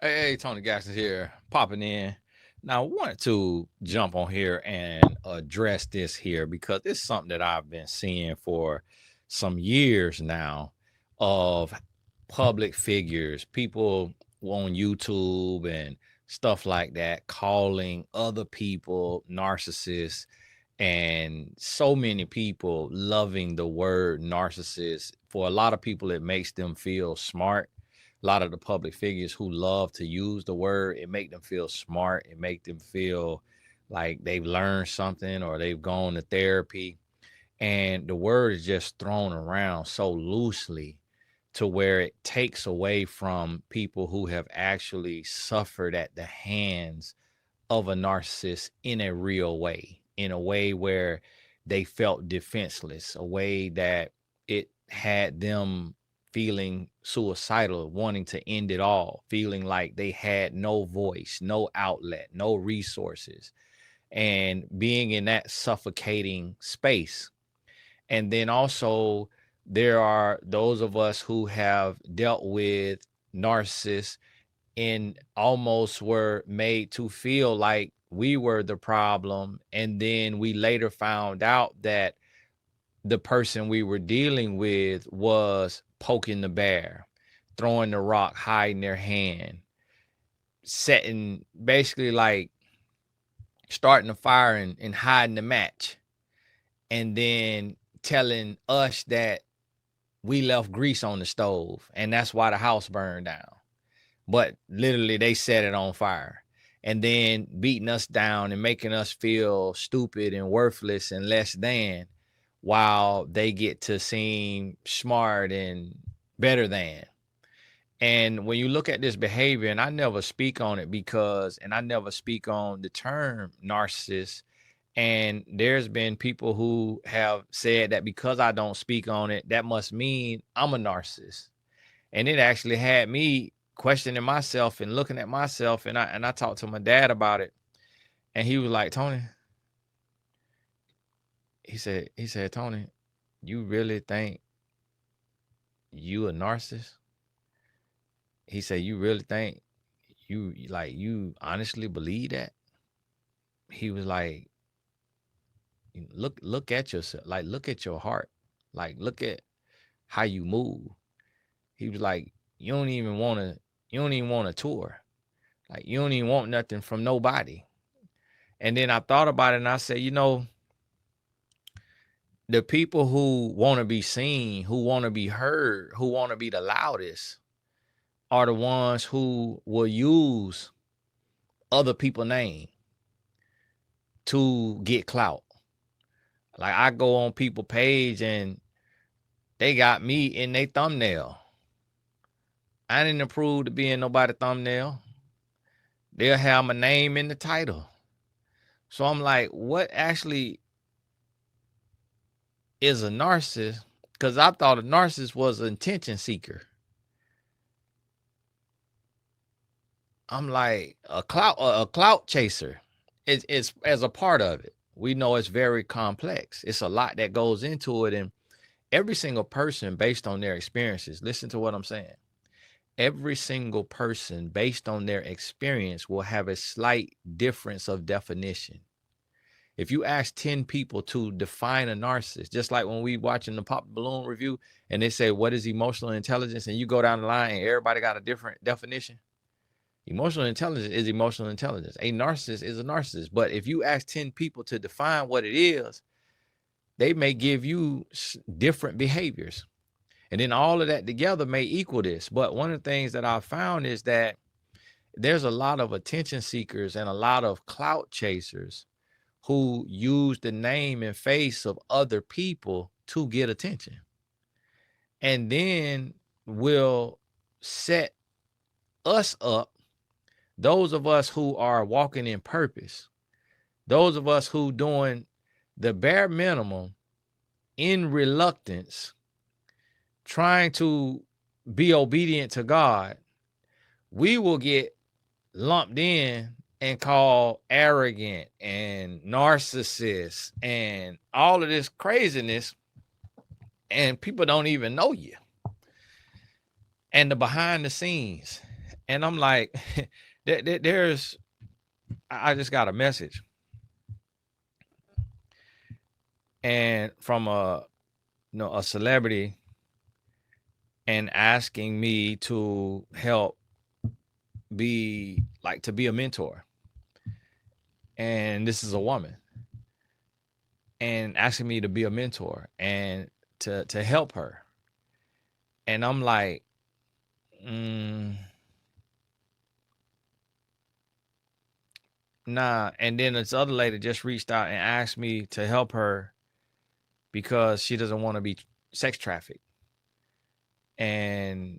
Hey, Tony Gaxton here, popping in. Now, I wanted to jump on here and address this here because it's something that I've been seeing for some years now of public figures, people on YouTube and stuff like that, calling other people narcissists, and so many people loving the word narcissist. For a lot of people, it makes them feel smart. A lot of the public figures who love to use the word, it make them feel smart. It make them feel like they've learned something or they've gone to therapy. And the word is just thrown around so loosely to where it takes away from people who have actually suffered at the hands of a narcissist in a real way, in a way where they felt defenseless, a way that it had them feeling suicidal, wanting to end it all, feeling like they had no voice, no outlet, no resources, and being in that suffocating space. And then also, there are those of us who have dealt with narcissists and almost were made to feel like we were the problem. And then we later found out that the person we were dealing with was poking the bear, throwing the rock, hiding their hand, setting basically like starting a fire and hiding the match, and then telling us that we left grease on the stove and that's why the house burned down. But literally they set it on fire, and then beating us down and making us feel stupid and worthless and less than, while they get to seem smart and better than. And when you look at this behavior, and I never speak on it because, and I never speak on the term narcissist, and there's been people who have said that because I don't speak on it, that must mean I'm a narcissist. And it actually had me questioning myself and looking at myself. And I talked to my dad about it, and he was like, Tony, he said, Tony, you really think you a narcissist? He said, you really think you honestly believe that? He was like, look at yourself, like look at your heart, like look at how you move. He was like, you don't even want a tour. Like you don't even want nothing from nobody. And then I thought about it and I said, the people who want to be seen, who want to be heard, who want to be the loudest are the ones who will use other people's name to get clout. Like I go on people page and they got me in their thumbnail. I didn't approve to be in nobody thumbnail. They'll have my name in the title. So I'm like, what actually is a narcissist? Because I thought a narcissist was an attention seeker. I'm like a clout chaser. It's as a part of it. We know it's very complex. It's a lot that goes into it, and every single person, based on their experiences, listen to what I'm saying. Every single person, based on their experience, will have a slight difference of definition. If you ask 10 people to define a narcissist, just like when we watching the Pop Balloon review and they say, what is emotional intelligence? And you go down the line and everybody got a different definition. Emotional intelligence is emotional intelligence. A narcissist is a narcissist. But if you ask 10 people to define what it is, they may give you different behaviors. And then all of that together may equal this. But one of the things that I've found is that there's a lot of attention seekers and a lot of clout chasers who use the name and face of other people to get attention. And then will set us up, those of us who are walking in purpose, those of us who doing the bare minimum in reluctance, trying to be obedient to God, we will get lumped in and called arrogant and narcissist and all of this craziness, and people don't even know you and the behind the scenes. And I'm like, there's, I just got a message, and from a celebrity, and asking me to help to be a mentor. And this is a woman, and asking me to be a mentor and to help her. And I'm like, nah. And then this other lady just reached out and asked me to help her because she doesn't want to be sex trafficked, and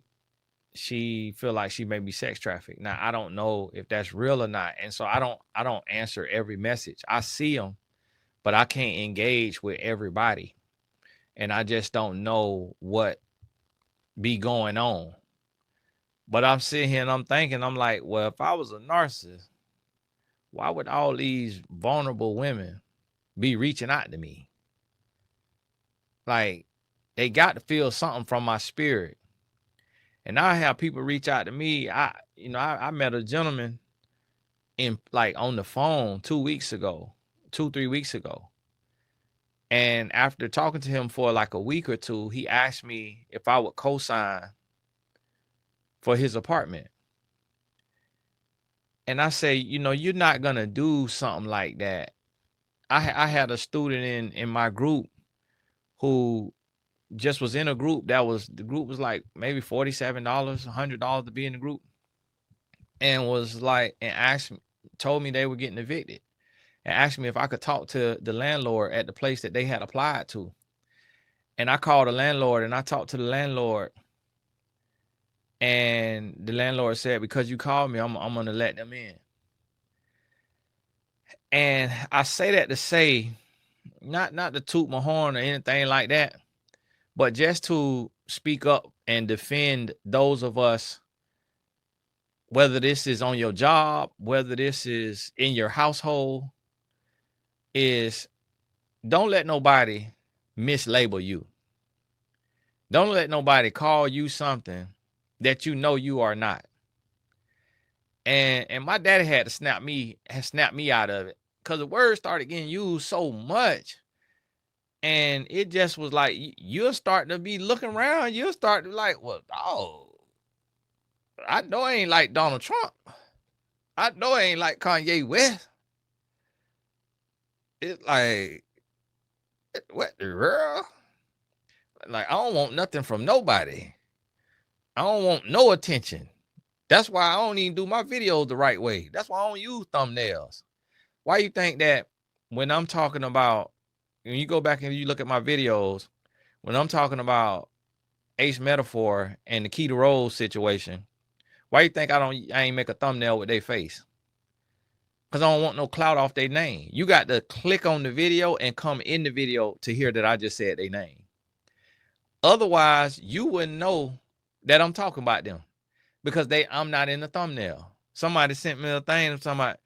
she feel like she may be sex trafficked. Now I don't know if that's real or not, and so I don't answer every message. I see them, but I can't engage with everybody, and I just don't know what be going on. But I'm sitting here and I'm thinking, I'm like, well, if I was a narcissist, why would all these vulnerable women be reaching out to me? Like, they got to feel something from my spirit. And I have people reach out to me. I met a gentleman on the phone 3 weeks ago. And after talking to him for like a week or two, he asked me if I would co-sign for his apartment. And I say, you're not going to do something like that. I had a student in my group who just was in a group the group was like maybe $47, $100 to be in the group, and was like, and told me they were getting evicted, and asked me if I could talk to the landlord at the place that they had applied to. And I called the landlord and I talked to the landlord, and the landlord said, because you called me, I'm going to let them in. And I say that to say, not to toot my horn or anything like that, but just to speak up and defend those of us, whether this is on your job, whether this is in your household, is don't let nobody mislabel you. Don't let nobody call you something that you know you are not. And my daddy had snapped me out of it, because the word started getting used so much. And it just was like, you're starting to be looking around. You'll start to like, well, I know I ain't like Donald Trump. I know I ain't like Kanye West. It's like, what the world? Like, I don't want nothing from nobody. I don't want no attention. That's why I don't even do my videos the right way. That's why I don't use thumbnails. Why you think that when I'm talking about, when you go back and you look at my videos, when I'm talking about Ace Metaphor and the Key to Rose situation, why you think I ain't make a thumbnail with their face? Because I don't want no clout off their name. You got to click on the video and come in the video to hear that I just said their name. Otherwise, you wouldn't know that I'm talking about them, because I'm not in the thumbnail. Somebody sent me a thing. Somebody,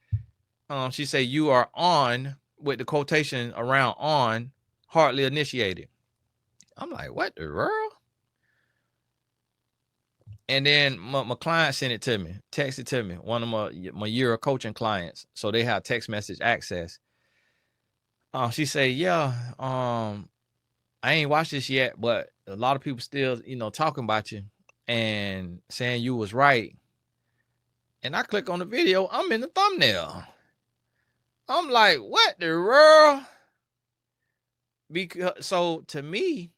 she said, you are on, with the quotation around on, hardly initiated. I'm like, what the world? And then my client sent it to me, texted to me, one of my year of coaching clients. So they have text message access. She said, yeah, I ain't watched this yet, but a lot of people still, talking about you and saying you was right. And I click on the video, I'm in the thumbnail. I'm like, what the world? Because, so to me,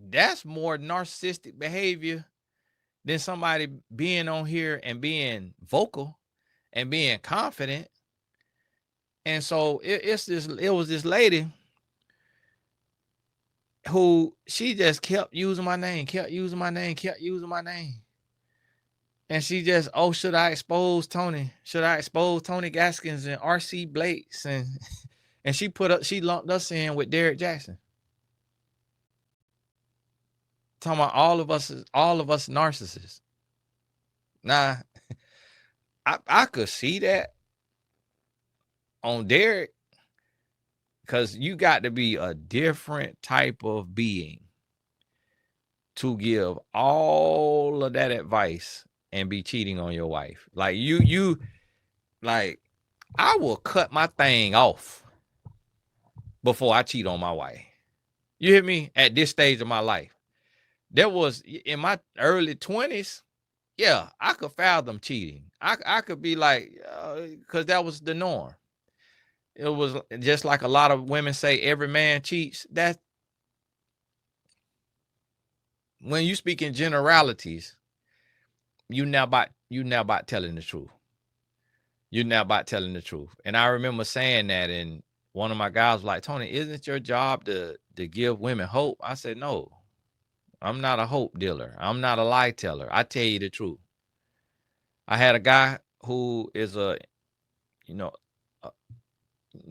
that's more narcissistic behavior than somebody being on here and being vocal and being confident. And so it was this lady who, she just kept using my name. And she just, should I expose Tony? Should I expose Tony Gaskins and RC Blakes? And she lumped us in with Derek Jackson. Talking about all of us narcissists. Nah, I could see that on Derek, because you got to be a different type of being to give all of that advice and be cheating on your wife. Like you like, I will cut my thing off before I cheat on my wife. You hear me? At this stage of my life, there was in my early 20s. Yeah, I could fathom cheating. I could be like, because that was the norm. It was just like a lot of women say, every man cheats. That when you speak in generalities, you now about telling the truth. You're now about telling the truth. And I remember saying that, and one of my guys was like, Tony, isn't your job to give women hope? I said, no, I'm not a hope dealer. I'm not a lie teller. I tell you the truth. I had a guy who is a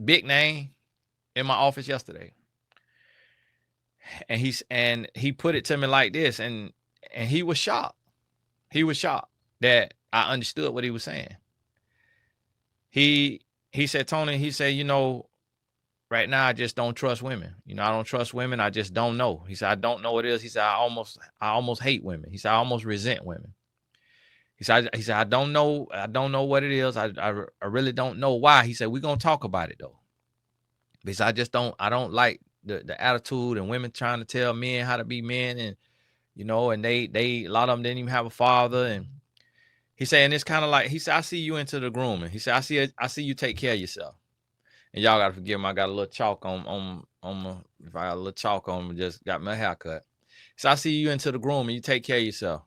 big name in my office yesterday. And he put it to me like this, and he was shocked. He was shocked that I understood what he was saying. He said, Tony, he said, right now I just don't trust women. I don't trust women. I just don't know. He said, I don't know what it is. He said, I almost hate women. He said, I almost resent women. He said, I don't know what it is. I really don't know why. He said, we're gonna talk about it though. Because I don't like the attitude and women trying to tell men how to be men, and and they a lot of them didn't even have a father. And he said, and it's kind of like, he said, I see you into the grooming. He said, I see you take care of yourself. And y'all gotta forgive me, I got a little chalk on my, if I got a little chalk on, just got my haircut. So I see you into the grooming, you take care of yourself.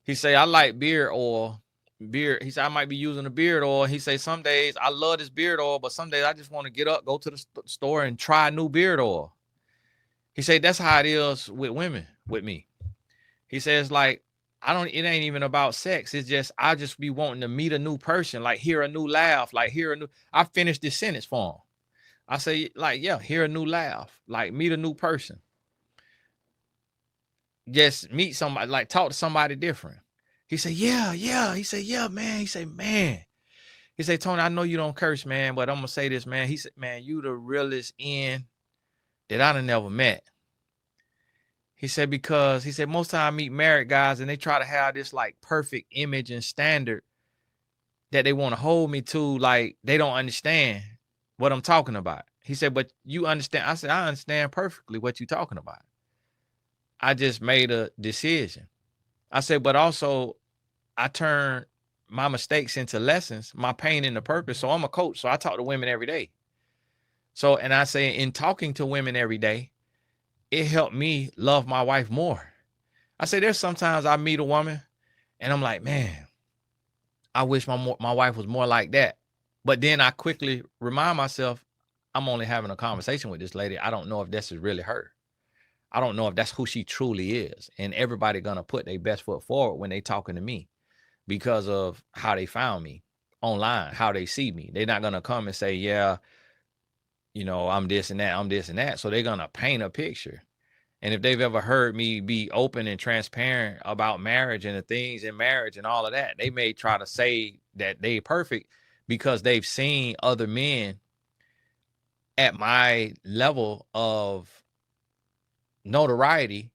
He say, I like beard oil. He said, I might be using a beard oil. He say, some days I love this beard oil, but some days I just want to get up, go to the store and try new beard oil. He said, that's how it is with women, with me. He says, like, it ain't even about sex. It's just, I just be wanting to meet a new person, like hear a new laugh, like I finished this sentence for him. I say, like, yeah, hear a new laugh, like meet a new person. Just meet somebody, like talk to somebody different. He said, yeah. He said, yeah, man. He said, man. He said, Tony, I know you don't curse, man, but I'm going to say this, man. He said, man, you the realest in that I done never met. He said, because he said, most time I meet married guys and they try to have this like perfect image and standard that they want to hold me to, like they don't understand what I'm talking about. He said, but you understand. I said, I understand perfectly what you're talking about. I just made a decision. I said, but also I turned my mistakes into lessons, my pain into purpose. So I'm a coach. So I talk to women every day. So, and I say in talking to women every day, it helped me love my wife more. I say there's sometimes I meet a woman and I'm like, man, I wish my wife was more like that. But then I quickly remind myself, I'm only having a conversation with this lady. I don't know if this is really her. I don't know if that's who she truly is. And everybody gonna put their best foot forward when they talking to me because of how they found me online, how they see me. They're not gonna come and say, yeah, I'm this and that, I'm this and that. So they're gonna paint a picture. And if they've ever heard me be open and transparent about marriage and the things in marriage and all of that, they may try to say that they perfect because they've seen other men at my level of notoriety.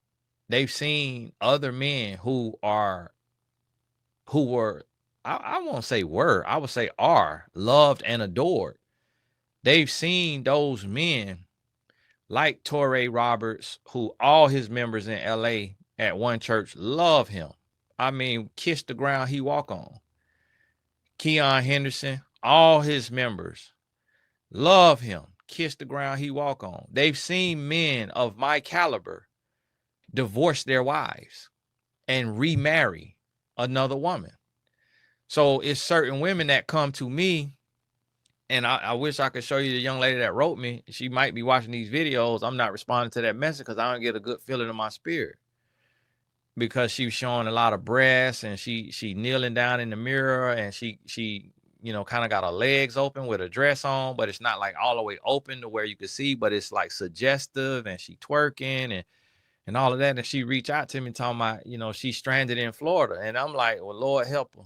They've seen other men who were, I won't say were, I would say are loved and adored. They've seen those men like Torrey Roberts, who all his members in LA at one church love him. I mean, kiss the ground he walk on. Keon Henderson, all his members love him. Kiss the ground he walk on. They've seen men of my caliber divorce their wives and remarry another woman. So it's certain women that come to me, and I wish I could show you the young lady that wrote me. She might be watching these videos. I'm not responding to that message because I don't get a good feeling in my spirit, because she was showing a lot of breasts and she kneeling down in the mirror, and she kind of got her legs open with a dress on, but it's not like all the way open to where you can see, but it's like suggestive, and she twerking and all of that. And she reached out to me talking about, she's stranded in Florida. And I'm like, well, Lord help her.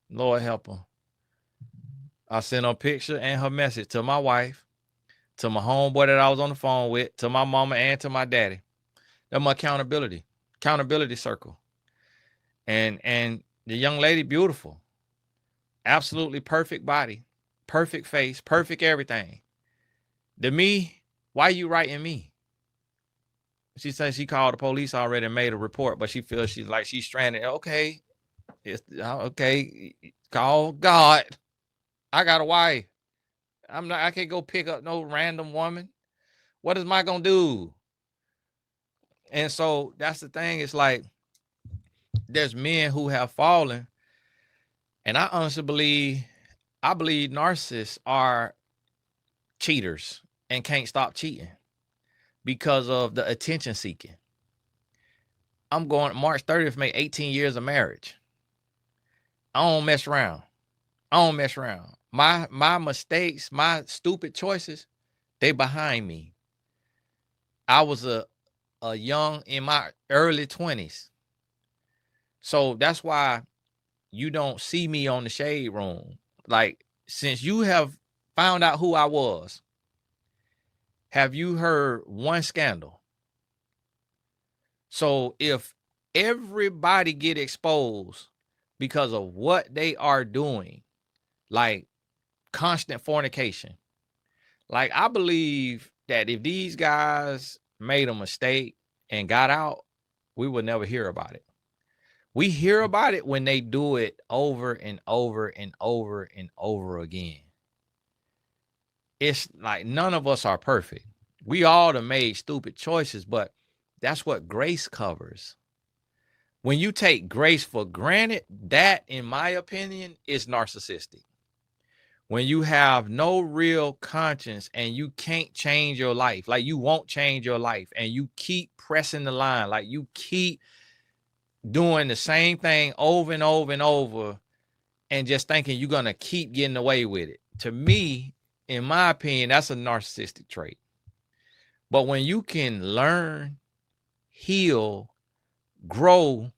Lord help her. I sent her picture and her message to my wife, to my homeboy that I was on the phone with, to my mama, and to my daddy. That's my accountability circle. And the young lady, beautiful, absolutely perfect body, perfect face, perfect everything. To me, why you writing me? She says she called the police already and made a report, but she feels she's stranded. Okay, okay. Call God. I got a wife. I can't go pick up no random woman. What is I gonna do? And so that's the thing. It's like there's men who have fallen, and I honestly believe narcissists are cheaters and can't stop cheating because of the attention seeking. I'm going March 30th, make 18 years of marriage. I don't mess around. My mistakes, my stupid choices, they behind me. I was a young in my early 20s. So that's why you don't see me on the Shade Room. Like, since you have found out who I was, have you heard one scandal? So if everybody get exposed because of what they are doing, like constant fornication, like I believe that if these guys made a mistake and got out, we would never hear about it. We hear about it when they do it over and over and over and over again. It's like none of us are perfect. We all have made stupid choices, but that's what grace covers. When you take grace for granted, that, in my opinion, is narcissistic. When you have no real conscience and you can't change your life, like you won't change your life, and you keep pressing the line, like you keep doing the same thing over and over and over, and just thinking you're going to keep getting away with it. To me, in my opinion, that's a narcissistic trait. But when you can learn, heal, grow,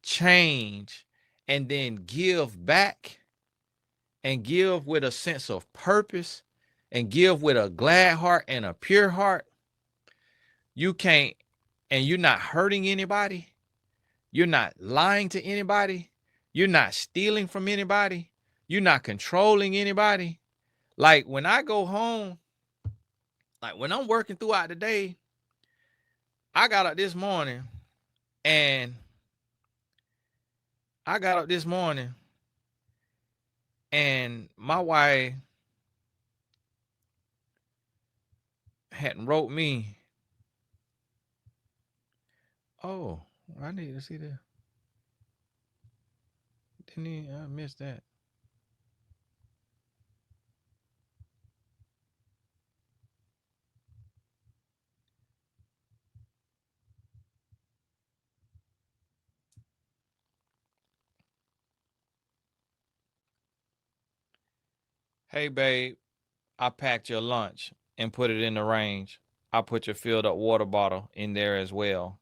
change, and then give back, and give with a sense of purpose, and give with a glad heart and a pure heart, you can't, and you're not hurting anybody, you're not lying to anybody, you're not stealing from anybody, you're not controlling anybody. Like when I go home, like when I'm working throughout the day, I got up this morning and my wife hadn't wrote me. Oh, I need to see that. I missed that. Hey, babe, I packed your lunch and put it in the range. I put your filled up water bottle in there as well.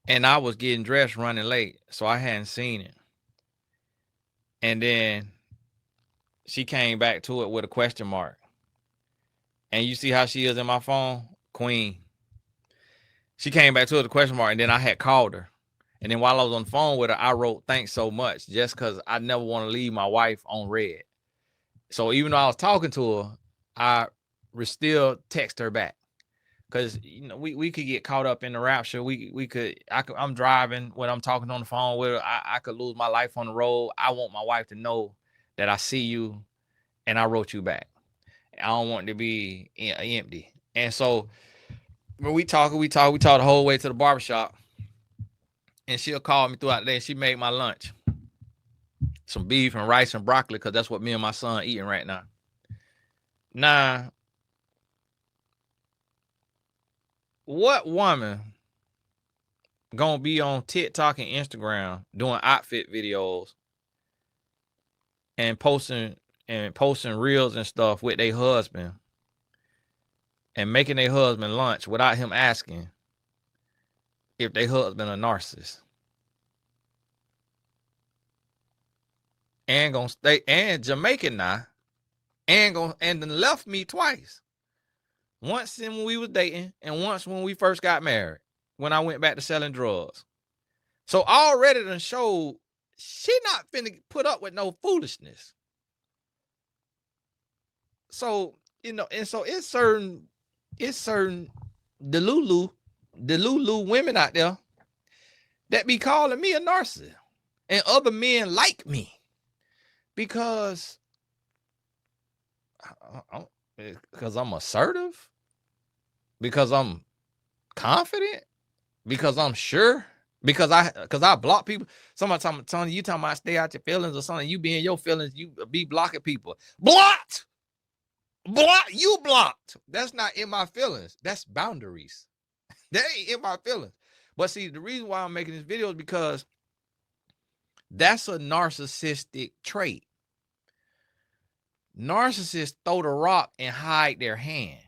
And I was getting dressed running late, so I hadn't seen it. And then she came back to it with a question mark. And you see how she is in my phone? Queen. She came back to it with a question mark, and then I had called her. And then while I was on the phone with her, I wrote, "Thanks so much," just because I never want to leave my wife on red. So even though I was talking to her, I still text her back. Because we could get caught up in the rapture. I'm driving when I'm talking on the phone with her. I could lose my life on the road. I want my wife to know that I see you and I wrote you back. I don't want it to be empty. And so when we talk the whole way to the barbershop. And she'll call me throughout the day. She made my lunch. Some beef and rice and broccoli, because that's what me and my son eating right now. Now, what woman gonna be on TikTok and Instagram doing outfit videos and posting reels and stuff with their husband and making their husband lunch without him asking if their husband a narcissist? And gonna stay and Jamaican now, and then left me twice. Once when we was dating, and once when we first got married, when I went back to selling drugs. So already done showed she not finna put up with no foolishness. So, and so it's certain the Lulu women out there that be calling me a narcissist and other men like me because I'm assertive, because I'm confident, because I'm sure, because I block people. Somebody telling you talking about stay out your feelings or something. You be in your feelings, you be blocking people. Blocked. You blocked. That's not in my feelings. That's boundaries. That ain't in my feelings. But see, the reason why I'm making this video is because that's a narcissistic trait. Narcissists throw the rock and hide their hand.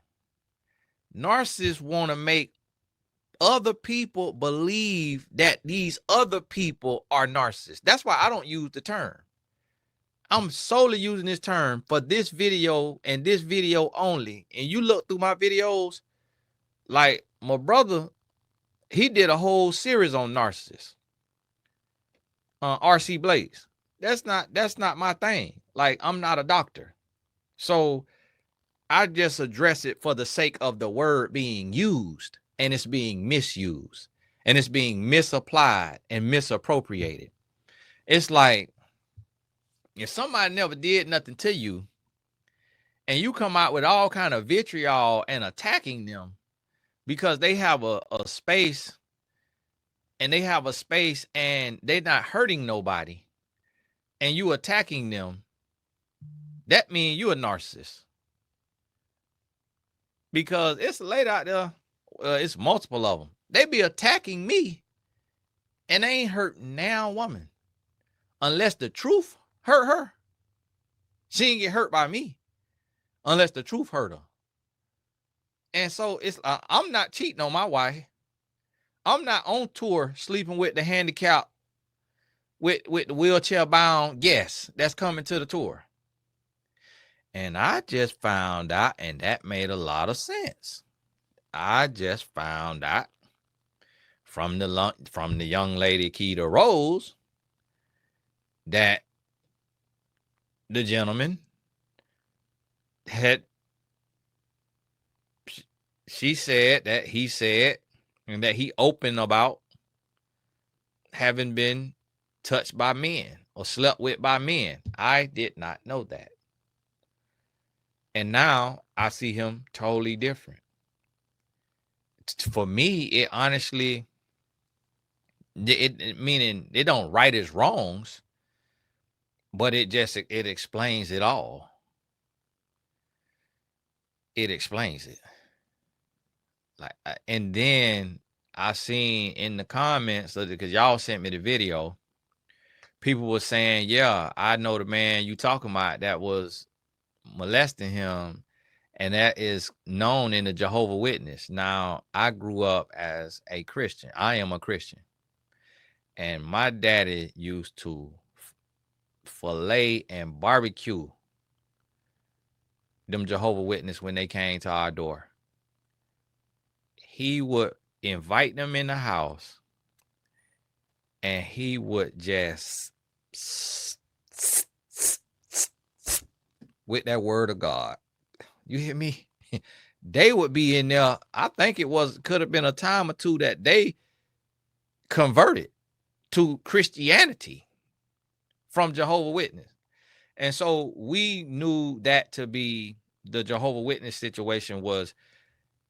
Narcissists want to make other people believe that these other people are narcissists. That's why I don't use the term. I'm solely using this term for this video and this video only. And you look through my videos, like my brother, he did a whole series on narcissists. RC Blaze. That's not my thing. Like, I'm not a doctor. So I just address it for the sake of the word being used, and it's being misused, and it's being misapplied and misappropriated. It's like, if somebody never did nothing to you and you come out with all kind of vitriol and attacking them because they have a space and they're not hurting nobody and you attacking them, that means you're a narcissist. Because it's late out there, it's multiple of them. They be attacking me and they ain't hurting now woman. Unless the truth hurt her. She ain't get hurt by me unless the truth hurt her. And so it's I'm not cheating on my wife. I'm not on tour sleeping with the handicapped, with the wheelchair bound guests that's coming to the tour. And I just found out, and that made a lot of sense. I just found out from the young lady Keita Rose that the gentleman she said that he said, and that he opened about having been touched by men or slept with by men. I did not know that. And now I see him totally different. For me, it honestly, meaning it don't right his wrongs, but it explains it all. It explains it. Like, and then I seen in the comments, because y'all sent me the video, people were saying, yeah, I know the man you talking about that was molesting him, and that is known in the Jehovah's Witness. Now, I grew up as a Christian. I am a Christian. And my daddy used to fillet and barbecue them Jehovah's Witness when they came to our door. He would invite them in the house, and he would just with that word of God. You hear me? They would be in there. I think could have been a time or two that they converted to Christianity from Jehovah's Witness. And so we knew that to be the Jehovah's Witness situation was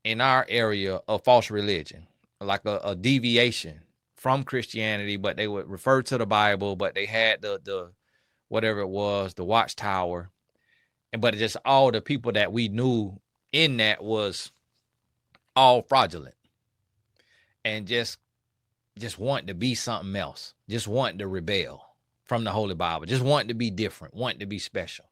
in our area of false religion, like a deviation from Christianity, but they would refer to the Bible, but they had the whatever it was, the watchtower. But just all the people that we knew in that was all fraudulent and just wanting to be something else, just wanting to rebel from the Holy Bible, just wanting to be different, wanting to be special.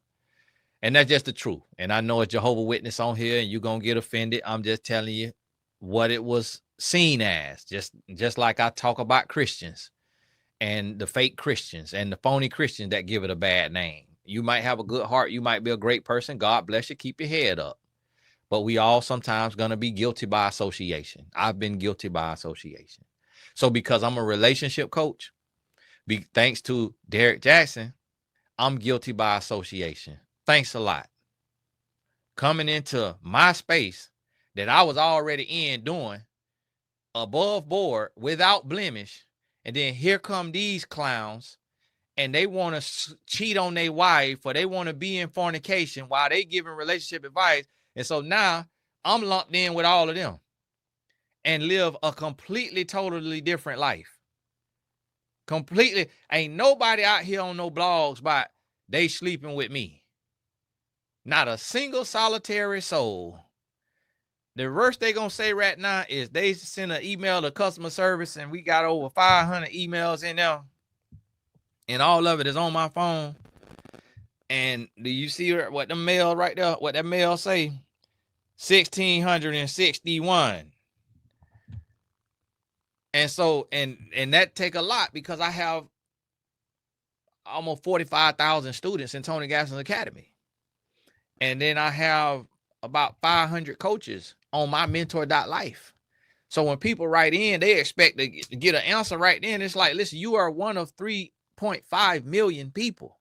And that's just the truth. And I know it's Jehovah's Witness on here and you're going to get offended. I'm just telling you what it was seen as, just like I talk about Christians and the fake Christians and the phony Christians that give it a bad name. You might have a good heart. You might be a great person. God bless you. Keep your head up. but we all sometimes going to be guilty by association. I've been guilty by association. So because I'm a relationship coach, thanks to Derek Jackson, I'm guilty by association. Thanks a lot. Coming into my space that I was already in doing above board without blemish, and then here come these clowns, and they want to cheat on their wife, or they want to be in fornication while they giving relationship advice. And so now I'm lumped in with all of them and live a completely, totally different life. Completely. Ain't nobody out here on no blogs about they sleeping with me. Not a single solitary soul. The worst they gonna say right now is they send an email to customer service, and we got over 500 emails in there, and all of it is on my phone. And do you see what the mail right there? What that mail say? 1,661. And so, and that take a lot, because I have almost 45,000 students in Tony Gasson's Academy. And then I have about 500 coaches on my mentor.life. So when people write in, they expect to get an answer right then. It's like, listen, you are one of 3.5 million people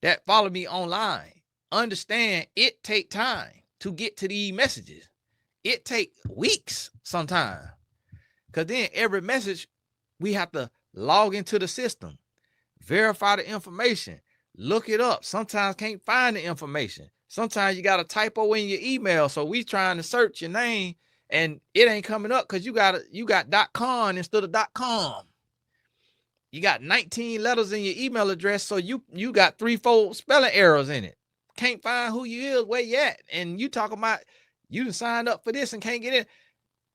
that follow me online. Understand, it take time to get to these messages. It take weeks sometimes. Because then every message, we have to log into the system, verify the information, look it up. Sometimes can't find the information. Sometimes you got a typo in your email. So we trying to search your name and it ain't coming up because you got .com instead of .com. You got 19 letters in your email address, so you got 3-4 spelling errors in it. Can't find who you is, where you at. And you talking about you done signed up for this and can't get in.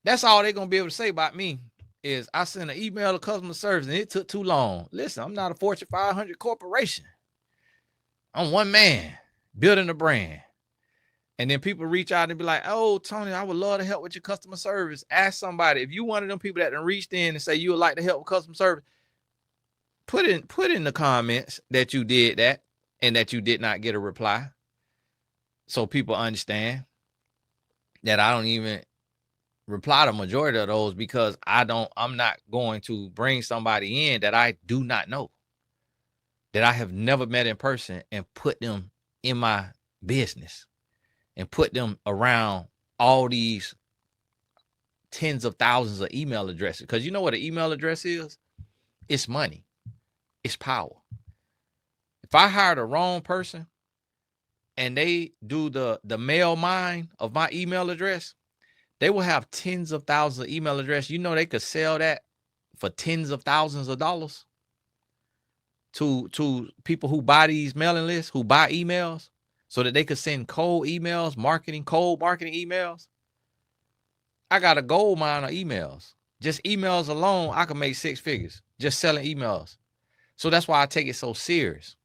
That's all they're going to be able to say about me is I sent an email to customer service and it took too long. Listen, I'm not a Fortune 500 corporation. I'm one man building a brand. And then people reach out and be like, oh, Tony, I would love to help with your customer service. Ask somebody. If you one of them people that done reached in and say you would like to help with customer service, put in the comments that you did that and that you did not get a reply. So people understand that I don't even reply to majority of those, because I'm not going to bring somebody in that I do not know, that I have never met in person, and put them in my business and put them around all these tens of thousands of email addresses. Because you know what an email address is? It's money. It's power. If I hire the wrong person and they do the mail mine of my email address, they will have tens of thousands of email addresses. You know, they could sell that for tens of thousands of dollars to people who buy these mailing lists, who buy emails, so that they could send cold emails, cold marketing emails. I got a gold mine of emails. Just emails alone, I can make 6 figures just selling emails. So that's why I take it so serious,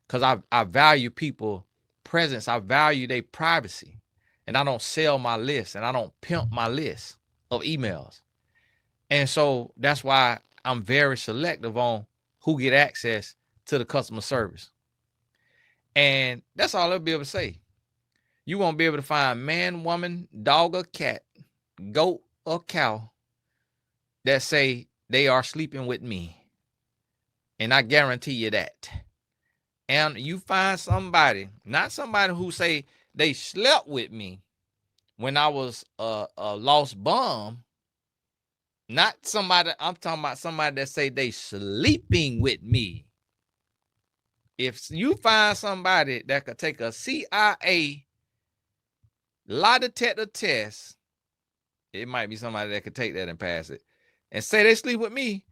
because I value people presence. I value their privacy. And I don't sell my list, and I don't pimp my list of emails. And so that's why I'm very selective on who get access to the customer service. And that's all I'll be able to say. You won't be able to find man, woman, dog, or cat, goat, or cow that say they are sleeping with me. And I guarantee you that. And you find somebody, not somebody who say they slept with me when I was a lost bum. Not somebody, I'm talking about somebody that say they sleeping with me. If you find somebody that could take a CIA lie detector test, it might be somebody that could take that and pass it, and say they sleep with me,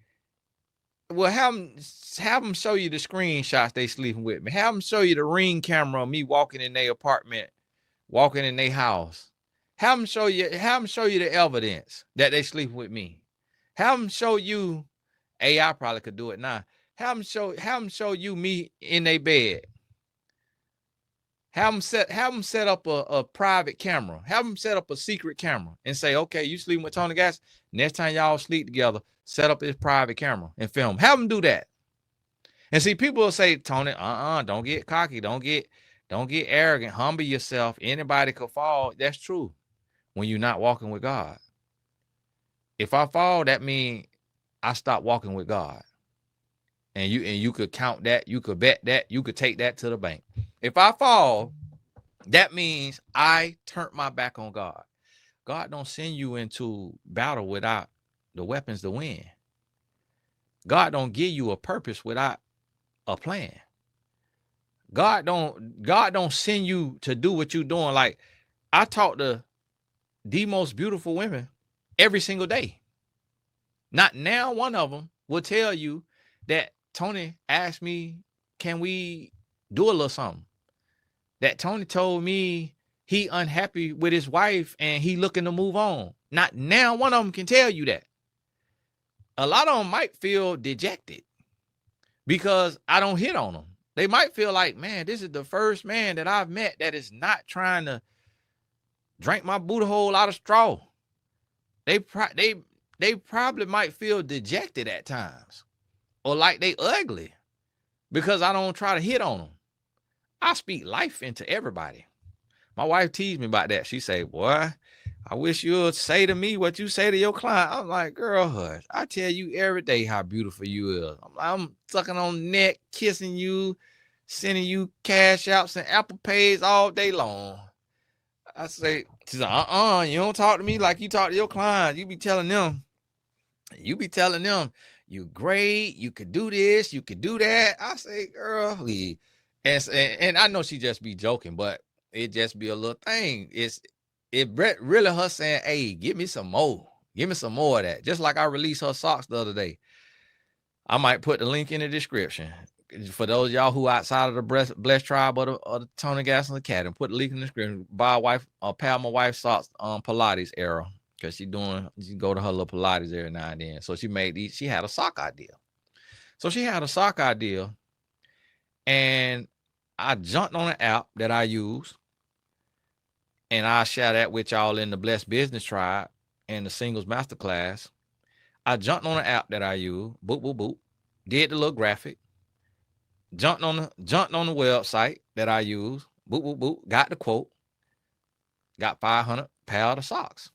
well, have them show you the screenshots they sleeping with me. Have them show you the ring camera of me walking in their apartment, walking in their house. Have them show you the evidence that they sleep with me. Have them show you, AI probably could do it now. Have them show you me in their bed. Have them set up a private camera. Have them set up a secret camera and say, okay, you sleeping with Tony Gass. Next time y'all sleep together, set up this private camera and film. Have them do that. And see, people will say, Tony, don't get cocky. Don't get Don't get arrogant. Humble yourself. Anybody could fall. That's true when you're not walking with God. If I fall, that means I stop walking with God. And you could count that. You could bet that. You could take that to the bank. If I fall, that means I turned my back on God. God don't send you into battle without the weapons to win. God don't give you a purpose without a plan. God don't send you to do what you're doing. Like, I talk to the most beautiful women every single day. Not now one of them will tell you that Tony asked me, can we do a little something? That Tony told me he unhappy with his wife and he looking to move on. Not now one of them can tell you that. A lot of them might feel dejected because I don't hit on them. They might feel like, man, this is the first man that I've met that is not trying to drink my booty hole out of straw. They probably might feel dejected at times or like they ugly because I don't try to hit on them. I speak life into everybody. My wife teased me about that. She say, boy, I wish you would say to me what you say to your client. I'm like, girl, hush. I tell you every day how beautiful you is. I'm sucking on the neck, kissing you, sending you cash outs and Apple Pays all day long. I say, she's like, you don't talk to me like you talk to your clients. You be telling them, you great, you could do this, you could do that. I say, girl, please. And I know she just be joking, but it just be a little thing. It really her saying, hey, give me some more. Give me some more of that. Just like I released her socks the other day. I might put the link in the description. For those of y'all who outside of the Blessed Tribe or the Tony Gassel Academy, put the link in the description. Buy a pair of my wife's socks Pilates era. Because she go to her little Pilates every now and then. So she had a sock idea. And I jumped on an app that I use. And I'll share that with y'all in the Blessed Business Tribe and the Singles Masterclass. I jumped on an app that I use. Boop, boop, boop. Did the little graphic. Jumped on the website that I use. Boop, boop, boop. Got the quote. Got 500 pair of socks.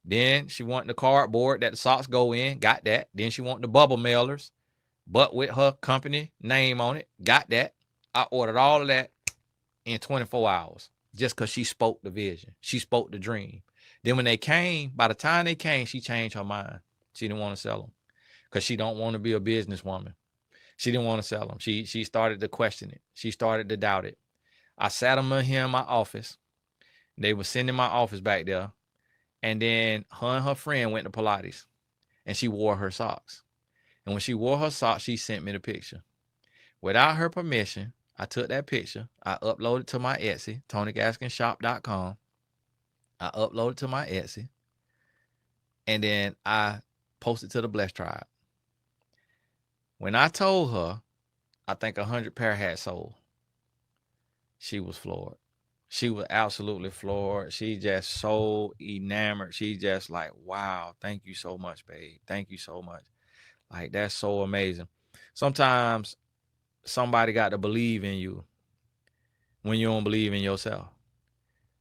Then she wanted the cardboard that the socks go in. Got that. Then she wanted the bubble mailers, but with her company name on it. Got that. I ordered all of that in 24 hours just because she spoke the vision. She spoke the dream. Then when they came, by the time they came, she changed her mind. She didn't want to sell them because she don't want to be a businesswoman. She didn't want to sell them. She started to question it. She started to doubt it. I sat them here in my office. They were sending my office back there. And then her and her friend went to Pilates. And she wore her socks. And when she wore her socks, she sent me the picture. Without her permission, I took that picture. I uploaded it to my Etsy, TonyGaskinShop.com. I uploaded it to my Etsy. And then I posted to the Blessed Tribe. When I told her, I think 100 pair had sold. She was floored. She was absolutely floored. She just so enamored. She just like, wow, thank you so much, babe. Thank you so much. Like, that's so amazing. Sometimes somebody got to believe in you when you don't believe in yourself.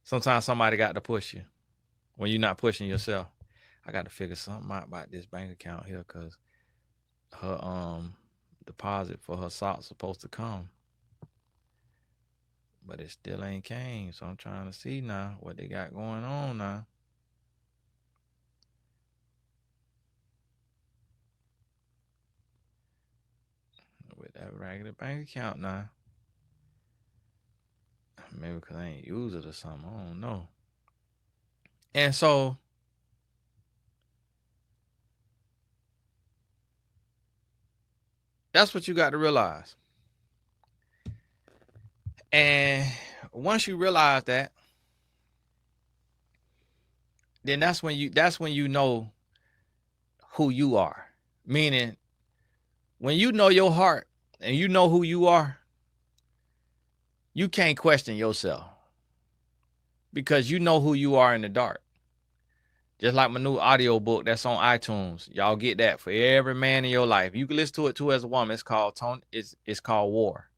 Sometimes somebody got to push you when you're not pushing yourself. I got to figure something out about this bank account here because her deposit for her socks supposed to come. But it still ain't came. So I'm trying to see now what they got going on now. With that regular bank account now. Maybe because I ain't use it or something. I don't know. And so that's what you got to realize. And once you realize that, then that's when you know who you are. Meaning, when you know your heart and you know who you are, you can't question yourself because you know who you are in the dark. Just like my new audio book that's on iTunes. Y'all get that for every man in your life. You can listen to it too as a woman. It's called War.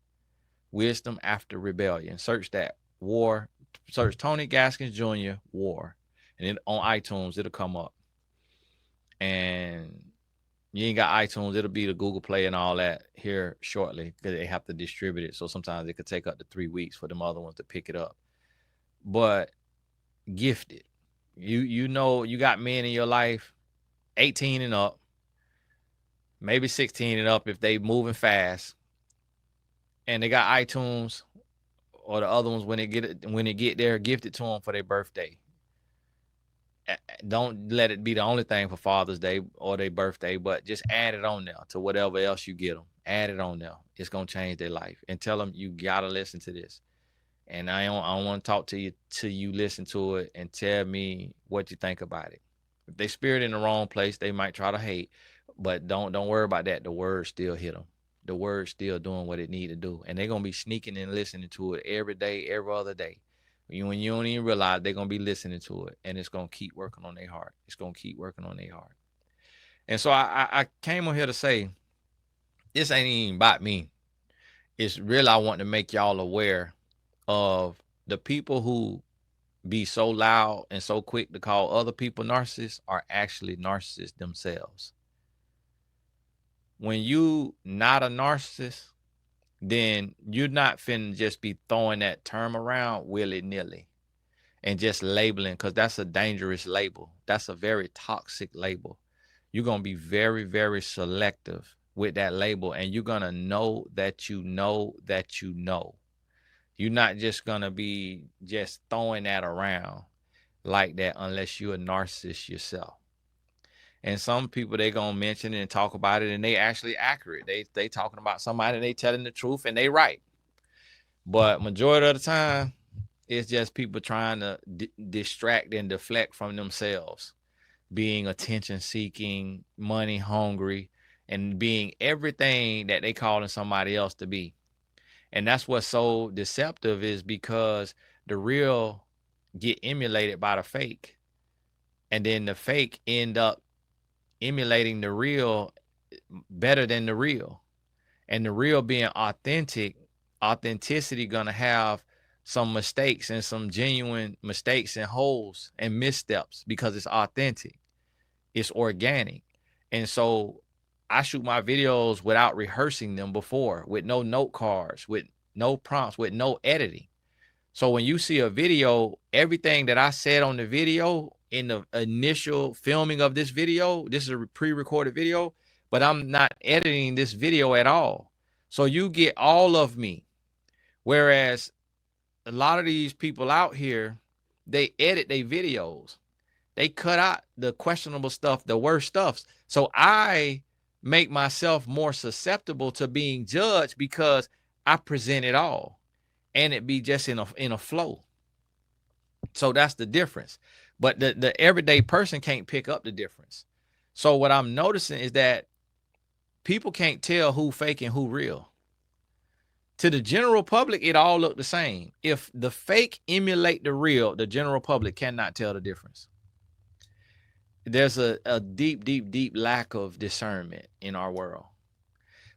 Wisdom After Rebellion. Search that. War. Search Tony Gaskins Jr. War. And on iTunes, it'll come up. And you ain't got iTunes, it'll be the Google Play and all that here shortly, because they have to distribute it. So sometimes it could take up to 3 weeks for them other ones to pick it up. But gifted. You know you got men in your life 18 and up, maybe 16 and up if they moving fast, and they got iTunes, or the other ones when it get there, gifted to them for their birthday. Don't let it be the only thing for Father's Day or their birthday, but just add it on there to whatever else you get them. Add it on there. It's gonna change their life. And tell them you gotta listen to this. And I don't want to talk to you till you listen to it and tell me what you think about it. If they spirit in the wrong place, they might try to hate, but don't worry about that. The word still hit them. The word still doing what it need to do, and they're gonna be sneaking and listening to it every day, every other day. When you don't even realize, they're gonna be listening to it, and it's gonna keep working on their heart. It's gonna keep working on their heart. And so I came on here to say, this ain't even about me. It's really, I want to make y'all aware of the people who be so loud and so quick to call other people narcissists are actually narcissists themselves. When you not a narcissist, then you're not finna just be throwing that term around willy-nilly and just labeling, because that's a dangerous label. That's a very toxic label. You're going to be very, very selective with that label, and you're going to know that you know that you know. You're not just going to be just throwing that around like that unless you're a narcissist yourself. And some people, they going to mention it and talk about it, and they actually accurate. They talking about somebody, and they telling the truth, and they right. But majority of the time, it's just people trying to distract and deflect from themselves, being attention seeking, money hungry, and being everything that they calling somebody else to be. And that's what's so deceptive, is because the real get emulated by the fake. And then the fake end up emulating the real better than the real. And the real being authentic, authenticity gonna have some mistakes and some genuine mistakes and holes and missteps, because it's authentic. It's organic. And so I shoot my videos without rehearsing them before, with no note cards, with no prompts, with no editing. So when you see a video, everything that I said on the video in the initial filming of this video, this is a pre-recorded video, but I'm not editing this video at all. So you get all of me. Whereas a lot of these people out here, they edit their videos. They cut out the questionable stuff, the worst stuff. So I make myself more susceptible to being judged, because I present it all, and it be just in a flow. So that's the difference. But the everyday person can't pick up the difference. So what I'm noticing is that people can't tell who fake and who real. To the general public, it all look the same. If the fake emulate the real, the general public cannot tell the difference. There's a deep lack of discernment in our world.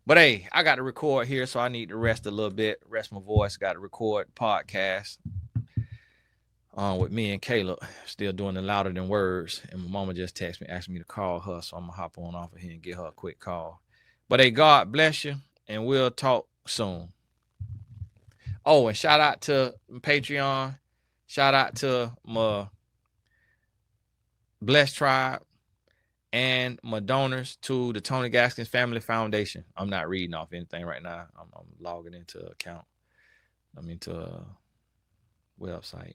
But hey, I got to record here, so I need to rest a little bit, rest my voice. Got to record podcast with me and Caleb, still doing the louder than words. And my mama just texted me, asked me to call her, so I'm gonna hop on off of here and get her a quick call. But hey, God bless you, and we'll talk soon. Oh, and shout out to Patreon. Shout out to my Blessed Tribe and my donors to the Tony Gaskins Family Foundation. I'm not reading off anything right now. I'm logging into an account. I'm into a website.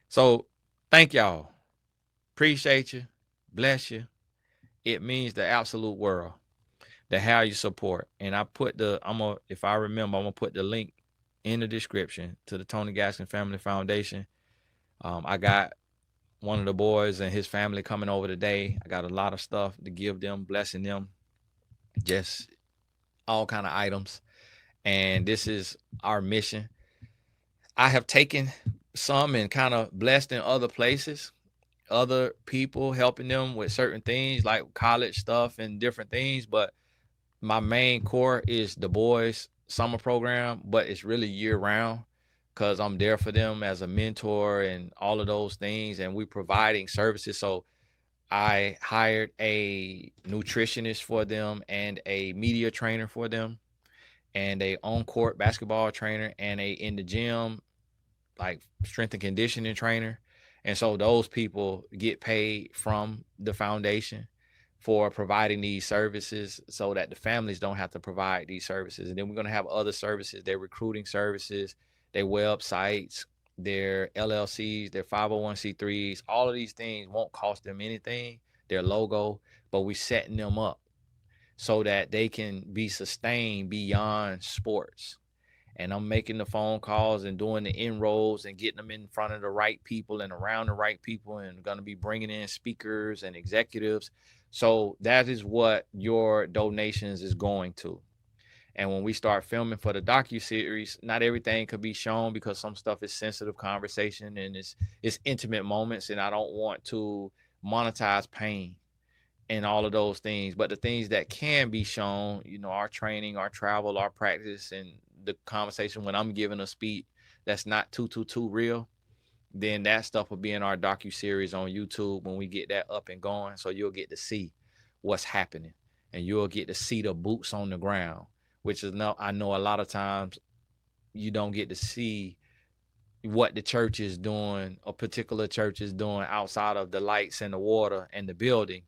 So thank y'all. Appreciate you. Bless you. It means the absolute world to have your support. And I put if I remember, I'm gonna put the link in the description to the Tony Gaskins Family Foundation. I got one of the boys and his family coming over today. I got a lot of stuff to give them, blessing them, just all kind of items. And this is our mission. I have taken some and kind of blessed in other places, other people, helping them with certain things like college stuff and different things. But my main core is the boys summer program, but it's really year round because I'm there for them as a mentor and all of those things. And we're providing services. So I hired a nutritionist for them and a media trainer for them and a on-court basketball trainer and a in the gym like strength and conditioning trainer. And so those people get paid from the foundation for providing these services so that the families don't have to provide these services. And then we're going to have other services, their recruiting services, their websites, their LLCs, their 501c3s. All of these things won't cost them anything, their logo, but we're setting them up so that they can be sustained beyond sports. And I'm making the phone calls and doing the inroads and getting them in front of the right people and around the right people, and going to be bringing in speakers and executives. So that is what your donations is going to. And when we start filming for the docu-series, not everything could be shown because some stuff is sensitive conversation and it's intimate moments, and I don't want to monetize pain and all of those things. But the things that can be shown, our training, our travel, our practice, and the conversation when I'm giving a speech that's not too real, then that stuff will be in our docu-series on YouTube when we get that up and going. So you'll get to see what's happening and you'll get to see the boots on the ground, which is I know a lot of times you don't get to see what the church is doing, a particular church is doing outside of the lights and the water and the building.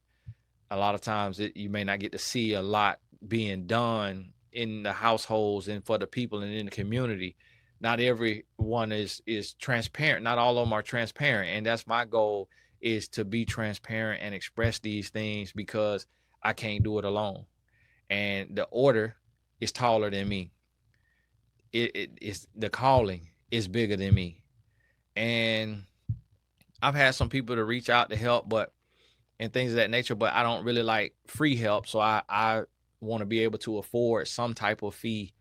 A lot of times you may not get to see a lot being done in the households and for the people and in the community. Not everyone is transparent. Not all of them are transparent. And that's my goal, is to be transparent and express these things because I can't do it alone. And the order is taller than me. It's the calling is bigger than me. And I've had some people to reach out to help, and things of that nature, but I don't really like free help. So I want to be able to afford some type of fee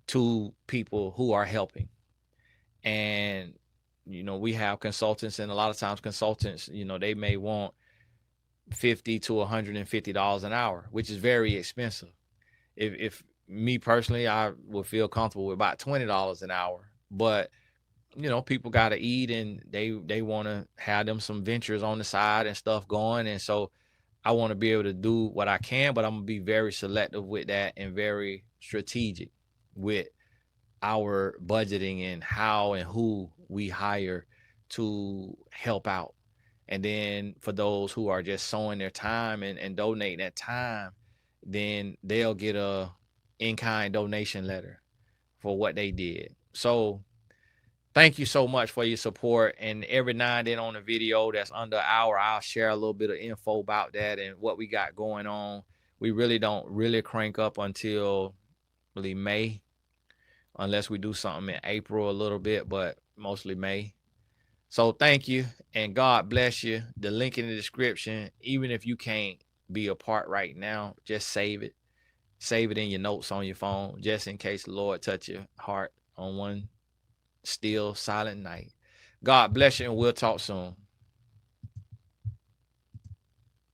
to people who are helping. And, we have consultants, and a lot of times consultants, they may want $50 to $150 an hour, which is very expensive. If me personally, I would feel comfortable with about $20 an hour, but people got to eat, and they want to have them some ventures on the side and stuff going. And so I want to be able to do what I can, but I'm going to be very selective with that and very strategic with our budgeting and how and who we hire to help out. And then for those who are just sowing their time and donating that time, then they'll get a in-kind donation letter for what they did. So thank you so much for your support. And every now and then on a video that's under an hour, I'll share a little bit of info about that and what we got going on. We really don't really crank up until really May, unless we do something in April a little bit, but mostly May. So thank you, and God bless you. The link in the description, even if you can't be a part right now, just save it. Save it in your notes on your phone, just in case the Lord touch your heart on one still silent night. God bless you, and we'll talk soon.